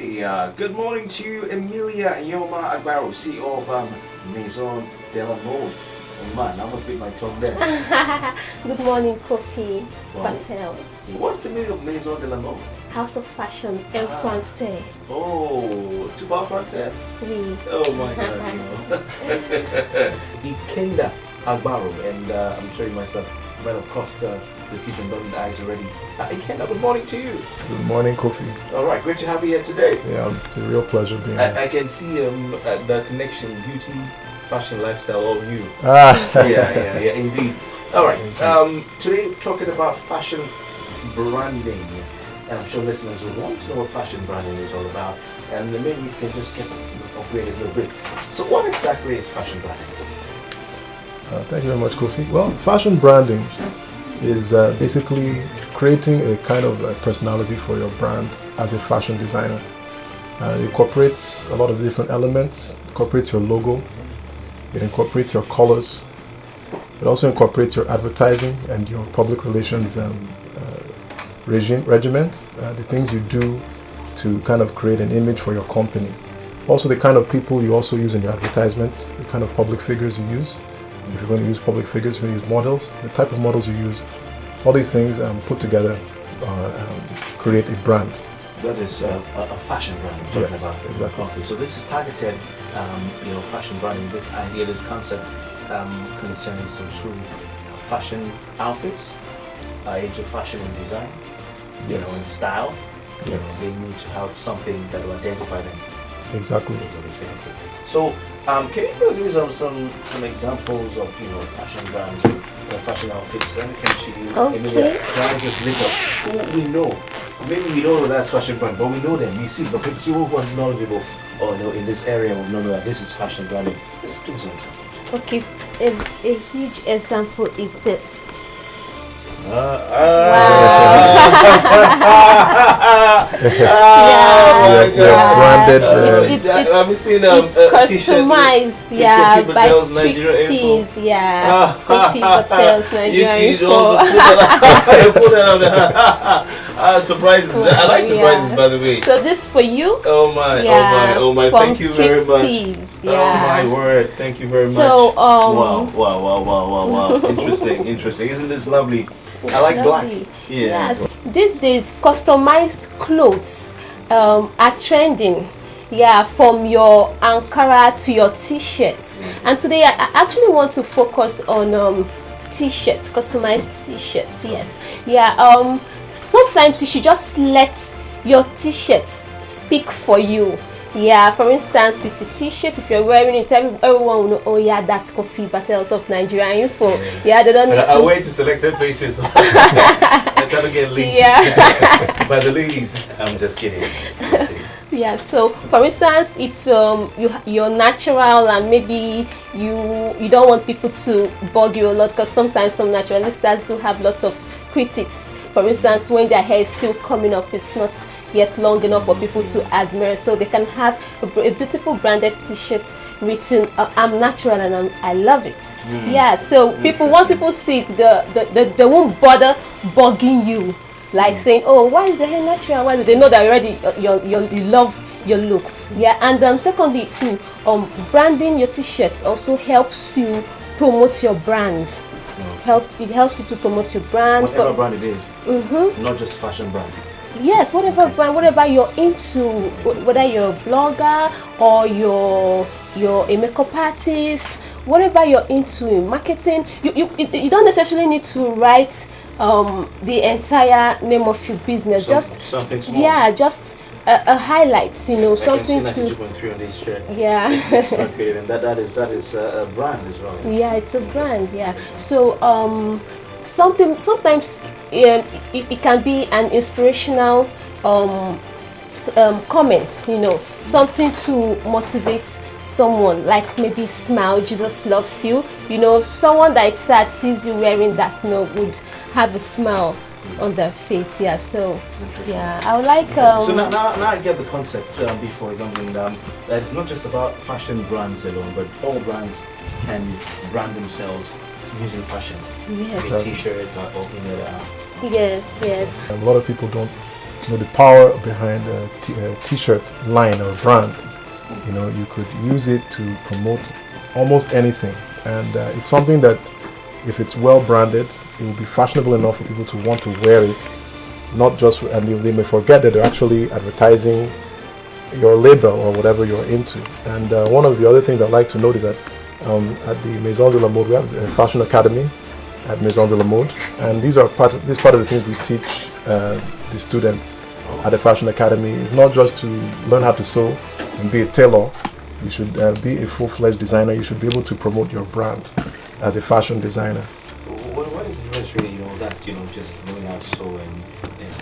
Good morning to you, Emilia Nyeoma Agbaru, CEO of Maison de la Mode. Oh man, I must beat my tongue there. Good morning, Kofi Patels. What's the meaning of Maison de la Mode? House of Fashion en français. Oh, tu parles français? Oui. Oh my god, Ikenda Agbaru, and I'm sure you might have crossed the teeth and dotted the eyes already. Ikenda, good morning to you. Good morning, Kofi. All right, great to have you here today. Yeah, it's a real pleasure being here. I can see the connection, beauty, fashion, lifestyle, all new. Yeah, indeed. All right, today we're talking about fashion branding. And I'm sure listeners will want to know what fashion branding is all about. And maybe we can just get upgraded a little bit. So what exactly is fashion branding? Thank you very much, Kofi. Well, fashion branding is basically creating a kind of personality for your brand as a fashion designer. It incorporates a lot of different elements. It incorporates your logo. It incorporates your colors. It also incorporates your advertising and your public relations regiment, the things you do to kind of create an image for your company. Also the kind of people you also use in your advertisements, the kind of public figures you use. If you're going to use public figures, you're going to use models, the type of models you use. All these things put together create a brand. That is a fashion brand you're talking about. Exactly. Okay, so this is targeted, fashion branding. This idea, this concept concerns those who fashion outfits, into fashion and design, and style. Yes. They need to have something that will identify them. Exactly. So, can you give us some examples of fashion brands, fashion outfits? Let me come to you. Okay. Brands just lit up. Who we know. Maybe we don't know that's fashion brand, but we know them. We see. But people who are knowledgeable, in this area will know that this is fashion branding. Let's give some examples. Okay, a huge example is this. Branded. It's customized, by Strikt, Kofi Patels, Nigeria surprises. I like surprises, by the way. So this for you. Oh my! Thank you very much. Yeah. Oh my word! Thank you very much. So wow! Interesting. Isn't this lovely? It's I like lovely. black. Yeah. Yes. These days, customized clothes are trending. Yeah, from your Ankara to your T-shirts. And today, I actually want to focus on T-shirts, customized T-shirts. Yes. Yeah. Sometimes you should just let your T-shirts speak for you. Yeah, for instance, with a T-shirt, if you're wearing it, everyone will know, oh yeah, that's Kofi Patels of Nigeria Info. Yeah, they don't need I wait to selected places. Let's have a get linked. Yeah. By the ladies. I'm just kidding. Yeah, so for instance, if you're natural and maybe you don't want people to bug you a lot, because sometimes some naturalistas do have lots of critics. For instance, when their hair is still coming up, it's not yet long enough for people to admire, so they can have a beautiful branded T-shirt written I'm natural and I love it. Yeah, so once people see it, they won't bother bugging you, like saying, oh, why is your hair natural? Why? They know that already you love your look. Yeah, and secondly too, branding your T-shirts also helps you promote your brand. It helps you to promote your brand. Whatever brand it is, not just fashion brand. Yes, whatever brand, whatever you're into, whether you're a blogger or you're a makeup artist, whatever you're into in marketing, you don't necessarily need to write the entire name of your business. Something small. Yeah, just a highlight, something to. 2.3 on this shirt. Yeah. It's not great, and that is a brand as well. Yeah, it's a brand. Yeah. So sometimes it can be an inspirational comment, something to motivate someone, like maybe smile, Jesus loves you, someone that is sad sees you wearing that, would have a smile on their face. Yeah, so yeah, I would like so now I get the concept before going down, that it's not just about fashion brands alone, but all brands can brand themselves using fashion. Yes. A T-shirt or Yes. A lot of people don't the power behind a t-shirt line or brand. You could use it to promote almost anything, and it's something that, if it's well branded, it will be fashionable enough for people to want to wear it. Not just, and they may forget that they're actually advertising your label or whatever you're into. And one of the other things I'd like to note is that at the Maison de la Mode, we have a fashion academy at Maison de la Mode, and these are part of the things we teach the students at the fashion academy. It's not just to learn how to sew and be a tailor. You should be a full-fledged designer. You should be able to promote your brand as a fashion designer. What is the difference really, that, just knowing how to sew and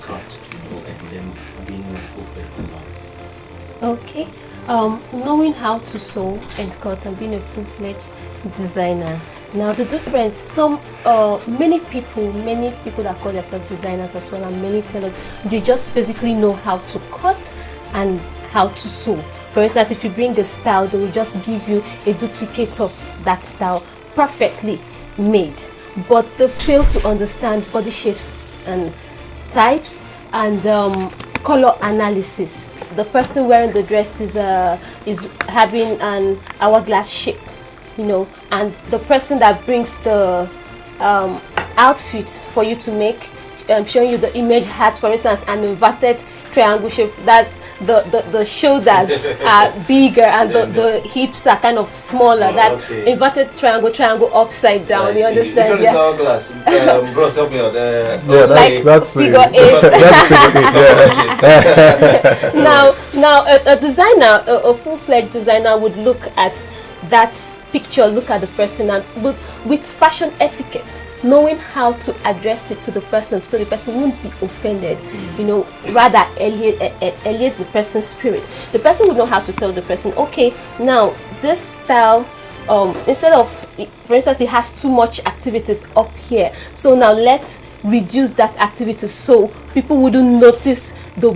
cut, and then being a full-fledged designer? Okay. Knowing how to sew and cut and being a full-fledged designer. Now the difference, many people that call themselves designers as well, and many tailors, they just basically know how to cut and how to sew. For instance, if you bring a style, they will just give you a duplicate of that style, perfectly made. But they fail to understand body shapes and types and color analysis. The person wearing the dress is having an hourglass shape, and the person that brings the outfit for you to make, showing you the image, has, for instance, an inverted triangle shape. That's the shoulders are bigger and the hips are kind of smaller. That's inverted triangle upside down. You understand? Which one is hourglass? Bros, help me out. That's figure 8. That's figure 8. Yeah. Now, a designer, a full-fledged designer, would look at that picture, look at the person, and with fashion etiquette, knowing how to address it to the person, so the person won't be offended, rather elevate the person's spirit. The person would know how to tell the person, okay, now this style, instead of, for instance, it has too much activities up here, so now let's reduce that activity so people wouldn't notice the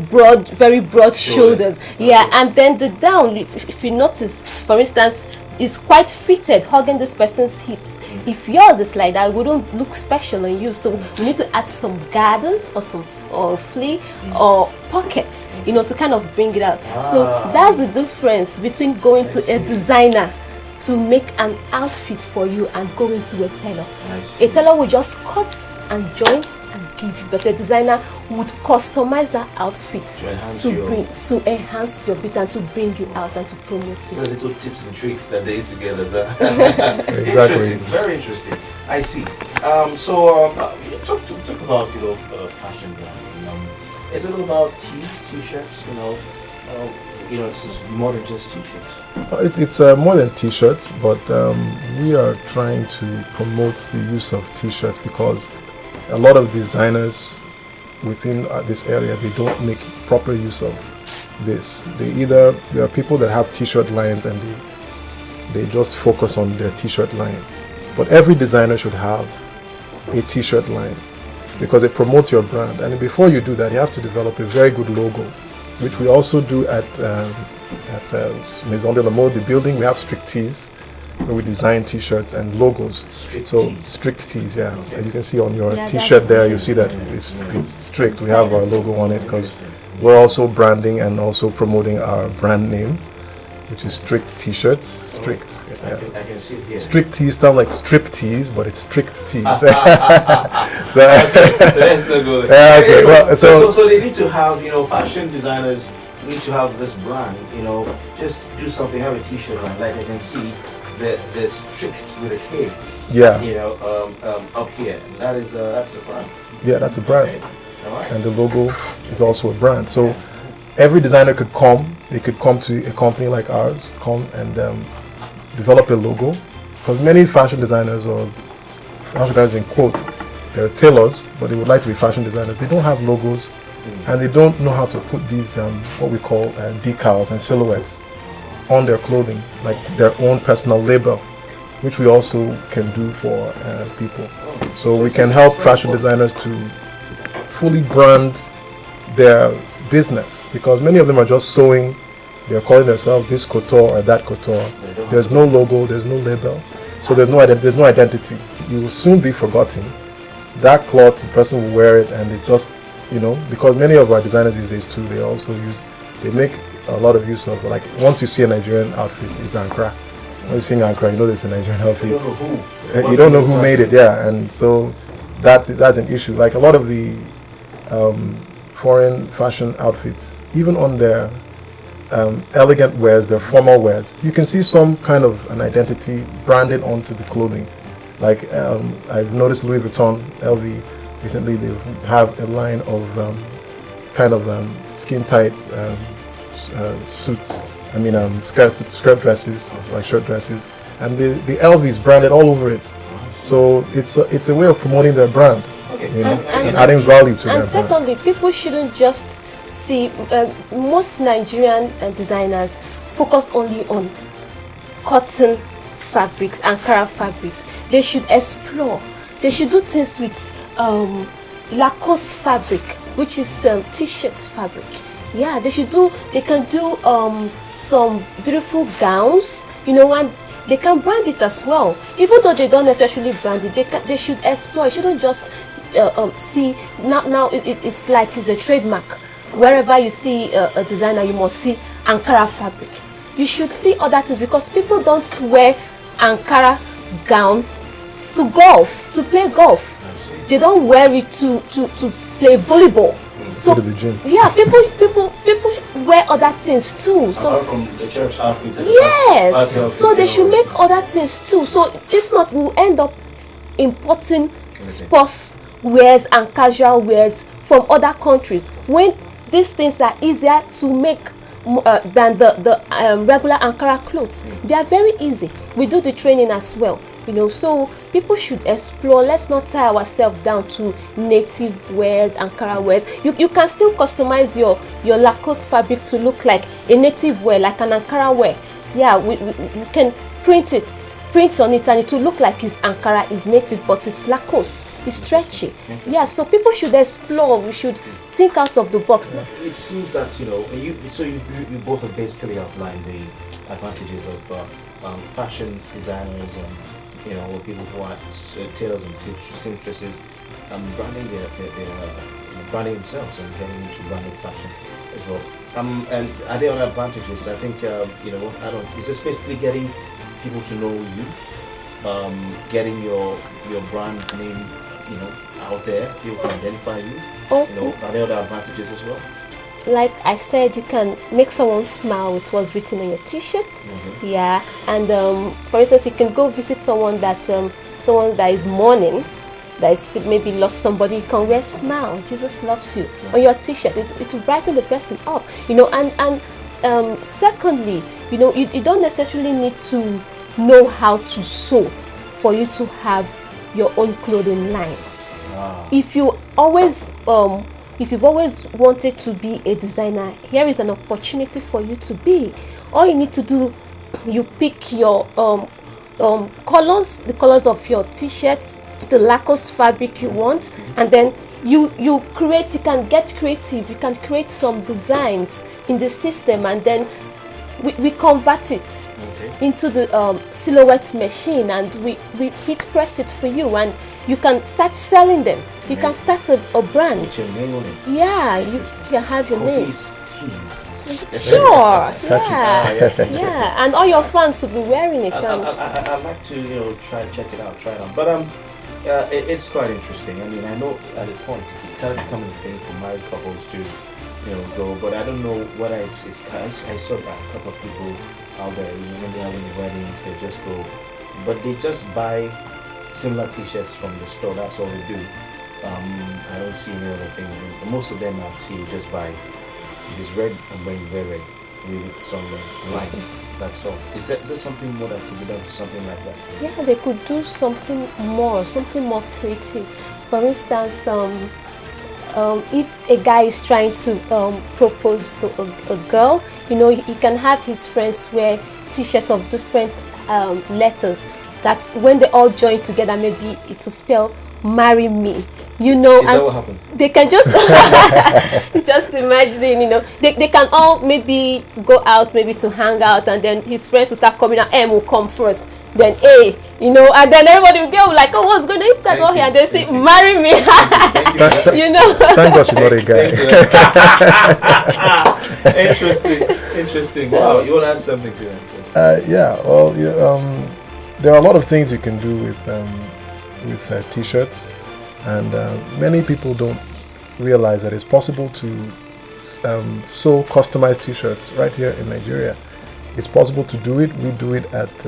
very broad shoulders. Yeah, and then the down, if you notice, for instance, is quite fitted, hugging this person's hips. If yours is like that, it wouldn't look special on you. So we need to add some gathers or flea or pockets, to kind of bring it out. So that's the difference between going to a designer to make an outfit for you and going to a tailor. A tailor will just cut and join and give you, but a designer would customize that outfit to enhance your beauty and to bring you out and to promote you. The little tips and tricks that they used to give us. Exactly. Interesting, very interesting. I see. So talk about fashion branding. Is it all about t-shirts? This is more than just t-shirts. It's more than t-shirts, but we are trying to promote the use of t-shirts because a lot of designers within this area, they don't make proper use of this. There are people that have t-shirt lines and they just focus on their t-shirt line. But every designer should have a t-shirt line because it promotes your brand. And before you do that, you have to develop a very good logo, which we also do at Maison de la Mode, the building. We have Strikt tees, where we design t-shirts and logos. Strikt tees, yeah. Okay. As you can see on your t-shirt there, you see that it's Strikt. We have our logo on it because we're also branding and also promoting our brand name, which is Strikt t-shirts. Strikt. Yeah. I can see it here. Strikt tees sound like strip tees, but it's Strikt tees. So that's no good. Okay. Well, so they need to have, fashion designers need to have this brand, just do something, have a t-shirt line, like I can see the Strikt with a K. Yeah. Up here. And that's a brand. Yeah, that's a brand. Okay. All right. And the logo is also a brand. So every designer could come. They could come to a company like ours, come and develop a logo. Because many fashion designers, or fashion designers in quote, they're tailors, but they would like to be fashion designers. They don't have logos, and they don't know how to put these what we call decals and silhouettes on their clothing, like their own personal label, which we also can do for people. So we can help fashion designers to fully brand their business, because many of them are just sewing. They're calling themselves this couture or that couture. There's no logo, there's no label, so there's no identity. You will soon be forgotten. That cloth, the person will wear it, and it just because many of our designers these days too, they make a lot of use of, like, once you see a Nigerian outfit, it's Ankara. When you see Ankara, you know there's a Nigerian outfit. You don't know who. You don't know who made it, yeah. And so that's an issue. Like a lot of the foreign fashion outfits, even on their elegant wears, their formal wears, you can see some kind of an identity branded onto the clothing. Like I've noticed Louis Vuitton, LV, recently they have a line of kind of skin tight suits. I mean skirt dresses, like shirt dresses, and the LV is branded all over it. So it's a way of promoting their brand, and adding value to their brand. And secondly, people shouldn't just see. Most Nigerian designers focus only on cotton fabrics, Ankara fabrics. They should explore. They should do things with Lacoste fabric, which is t-shirts fabric. Yeah, they can do some beautiful gowns, and they can brand it as well. Even though they don't necessarily brand it, they should explore. You shouldn't just see, now it's like it's a trademark. Wherever you see a designer, you must see Ankara fabric. You should see other things, because people don't wear Ankara gown to golf, to play golf. They don't wear it to play volleyball. So go to the gym. Yeah, people wear other things too. So apart from the church outfit. Yes. So they should make other things too. So if not, we'll end up importing sports wears and casual wears from other countries, when these things are easier to make than the regular Ankara clothes. They are very easy. We do the training as well, so people should explore. Let's not tie ourselves down to native wears, Ankara wears. You can still customize your Lacoste fabric to look like a native wear, like an Ankara wear. Yeah, we can print on it, and it will look like it's Ankara, is native, but it's Lacoste, it's stretchy. Yeah, so people should explore. We should think out of the box. It seems that you both have basically outlined the advantages of fashion designers and or people who are tailors and seamstresses branding their branding themselves and getting into branding fashion as well. And are there other advantages? I think is this basically getting people to know you, getting your brand name out there, people can identify you. Are there other advantages as well? Like I said, you can make someone smile with what's written on your t-shirt. Yeah, and for instance, you can go visit someone that is mourning, that is maybe lost somebody. You can wear smile, Jesus loves you, on your t-shirt. It will brighten the person up, and secondly, you don't necessarily need to know how to sew for you to have your own clothing line. Wow. If you've always wanted to be a designer, here is an opportunity for you to be. All you need to do, you pick your colors, the colors of your t-shirts, the Lacoste fabric you want, and then you can get creative. You can create some designs in the system, and then we convert it into the silhouette machine, and we heat press it for you, and you can start selling them. You can start a brand. With your name on it. Yeah, you can have your name. Tees. Sure. Yeah. And all your fans will be wearing it. I'd like to check it out, try it out. But it's quite interesting. I mean, I know at a point it started becoming a thing for married couples to go, but I don't know whether it's I saw that a couple of people out there, when they're having weddings, they just go, but they just buy similar t-shirts from the store. That's all they do. I don't see any other thing. Most of them I see just buy, if it's red, I'm wearing red with some line. That's all. Is there something more that could be done to something like that? Yeah, they could do something more creative. For instance, if a guy is trying to propose to a girl, he can have his friends wear t-shirts of different letters, that when they all join together, maybe it will spell "marry me." Is that what happened? They can just just imagine, they can all maybe go out, maybe to hang out, and then his friends will start coming out. M will come first. then A, and then everybody will go like, oh, what's going on? You guys all here, and they say, marry me. Thank God she's not a guy. Interesting. Wow, you want to add something to that? There are a lot of things you can do with t-shirts, and many people don't realize that it's possible to sew customized t-shirts right here in Nigeria. It's possible to do it. We do it at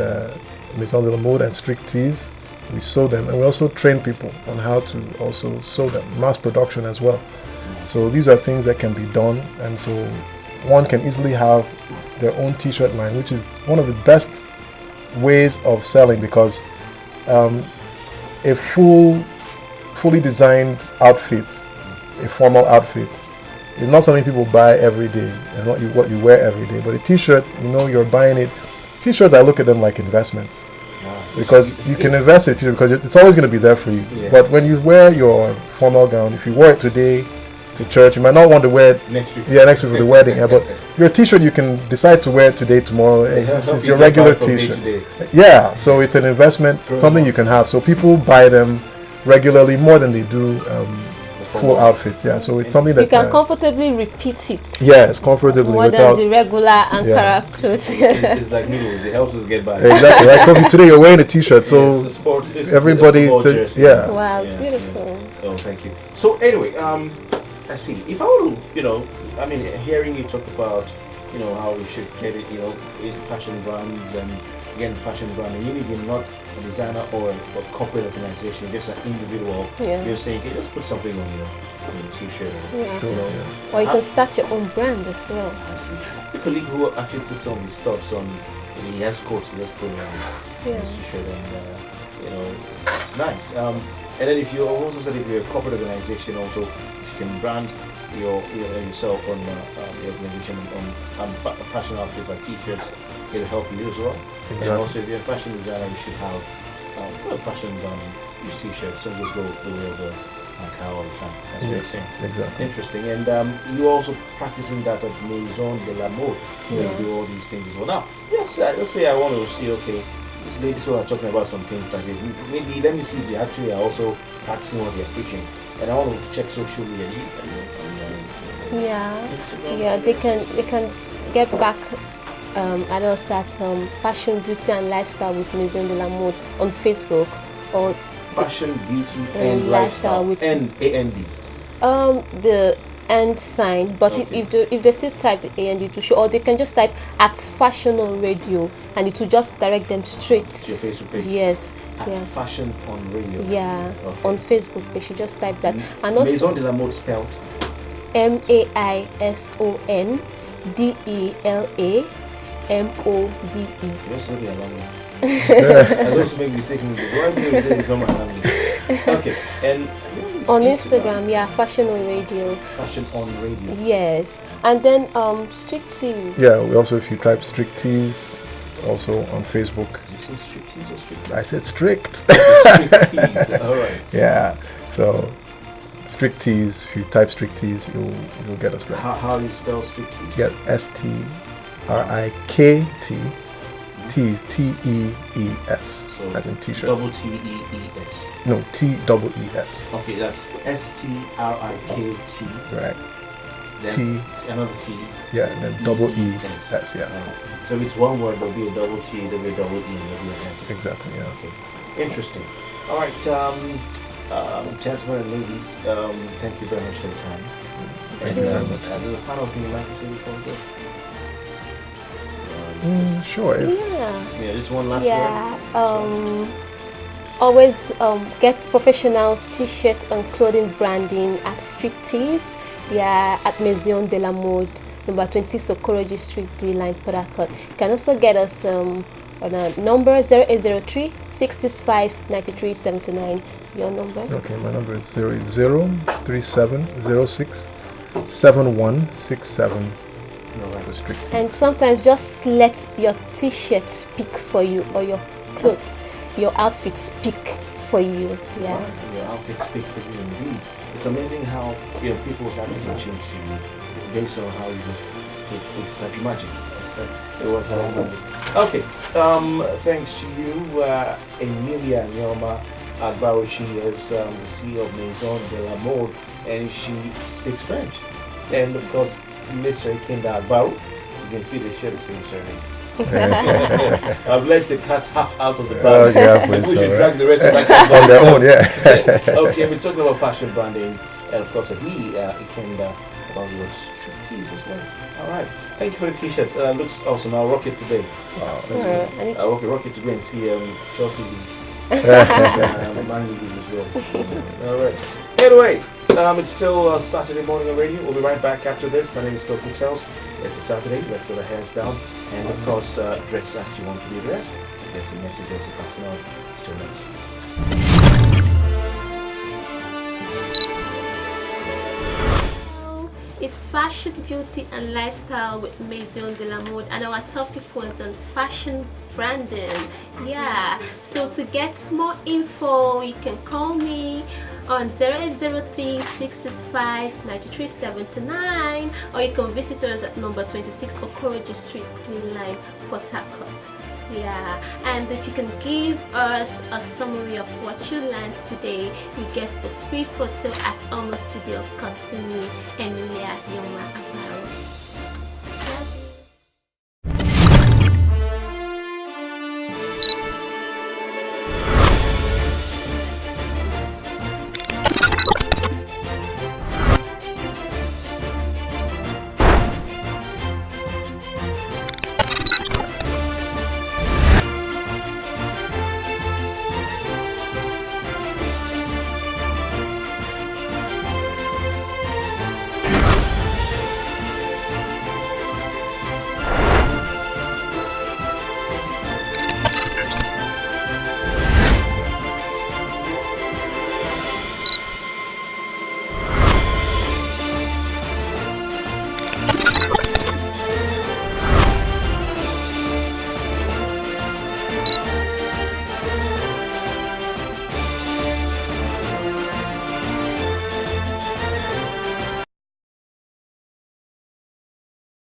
Maison and Strikt Tees. We sew them, and we also train people on how to also sew them, mass production as well. So these are things that can be done, and so one can easily have their own t-shirt line, which is one of the best ways of selling, because a fully designed outfit, a formal outfit, is not something people buy every day. It's not what you wear every day. But a t-shirt, you're buying it. T-shirts, I look at them like investments, because you can invest in a t-shirt because it's always going to be there for you. Yeah. But when you wear your formal gown, if you wear it today to church, you might not want to wear it next week for the wedding. But your t-shirt, you can decide to wear it today, tomorrow. This is your regular t-shirt. Yeah, so it's an investment, something you can have. So people buy them regularly, more than they do full outfits. Yeah, so it's something that you can comfortably repeat it. Yes, comfortably, more than the regular Ankara clothes. It's like noodles. It helps us get by. Exactly. Like Kofi, today you're wearing a t-shirt, so everybody says, yeah. Wow, it's beautiful. Yeah. Oh, thank you. So anyway, I see. If I were to, hearing you talk about, how we should get it, in fashion brands and again fashion brand, and even if you're not a designer or a corporate organization, just an individual, you're saying, okay, let's put something on your t-shirt. Or you can start your own brand as well. I see. A colleague who actually puts some of his stuffs on, he has coats, he just put it on his t-shirt, and it's nice. And then if you also said if you're a corporate organization, also you can brand yourself on the organization on fashion outfits like t-shirts. It'll help you as well. Exactly. And also, if you're a fashion designer, you should have a fashion brand. You see shirts, so just go the way of the Ankara all the time. That's what you're saying. Exactly. Interesting. And you're also practicing that at Maison de la Mode. You do all these things as well. Now, yes, let's say I want to see, okay, this ladies who are talking about some things like this. Maybe let me see if they actually are also practicing what they're preaching. And I want to check social media. They can get back at us at Fashion, Beauty and Lifestyle with Maison de la Mode on Facebook, or Fashion, Beauty and Lifestyle with AND. The and sign, but if they still type the AND to show, or they can just type at Fashion on Radio, and it will just direct them straight to your Facebook page. Yes, Fashion on Radio. Yeah, okay. On Facebook they should just type that. And also Maison de la Mode spelled MAISONDELA MODE. Just be along. I also make mistakes. Why do you say someone along? Okay, and on Instagram, Fashion on Radio. Fashion on Radio. Yes, and then Strikt Tees. Yeah, we also, if you type Strikt Tees, also on Facebook. Did you say Strikt Tees or Strikt? I said Strikt. Strikt Tees. All right. Yeah. So Strikt Tees. If you type Strikt Tees, you'll get us there. How do you spell Strikt Tees? Yeah, STRIKT. Tees, TEES, so as in t-shirt. Double TEES. No, TEES. Okay, that's STRIKT. Right. Then another T. Yeah, and then double ES. Yeah. So if it's one word, there'll be a double T, there'll be a double E, and there'll be an S. Exactly. Yeah. Okay. Interesting. All right, gentlemen and lady, thank you very much for your time. Thank you very much. There's a final thing you'd like to say before we go? Sure. Just one last word. Always get professional t-shirt and clothing branding at Strikt Tees. At Maison de la Mode, number 26 Okoroji Street, D Line, Port Harcourt. You can also get us on a number 0803 665 9379. Your number? Okay, my number is 0803706 7167. And sometimes just let your t-shirt speak for you, or your clothes, your outfit speak for you. Your outfit speak for you indeed. It's amazing how people start watching you based on how you look. It's like magic. Okay, thanks to you, Emilia Nyeoma Agbaru. She is the CEO of Maison de la Mode, and she speaks French. And of course, Mr. Ikenda Agbaru. You can see they share the same surname. I've let the cat half out of the bag. We should drag the rest of the cat on their own, yeah. Okay, we're talking about fashion branding, and of course, Ikenda Agbaru was striptease as well. All right, thank you for the t-shirt. Looks awesome. I'll rock it today. Wow, that's good. I'll rock it today and see Chelsea lose. Man lose as well. All right. Anyway, it's still Saturday morning on radio. We'll be right back after this. My name is Kofi Tells. It's a Saturday. Let's set our hands down. And of course, dress as you want to be dressed. There's a message also passing on. Still next. It's fashion, beauty, and lifestyle with Maison de la Mode, and our topic was on fashion branding. Yeah, so to get more info, you can call me on 0803 665 9379, or you can visit us at number 26 Okoroji Street, D-Line, Port Harcourt. Yeah, and if you can give us a summary of what you learned today, you get a free photo at Almost Studio. Continue, Emilia Nyeoma Agbaru.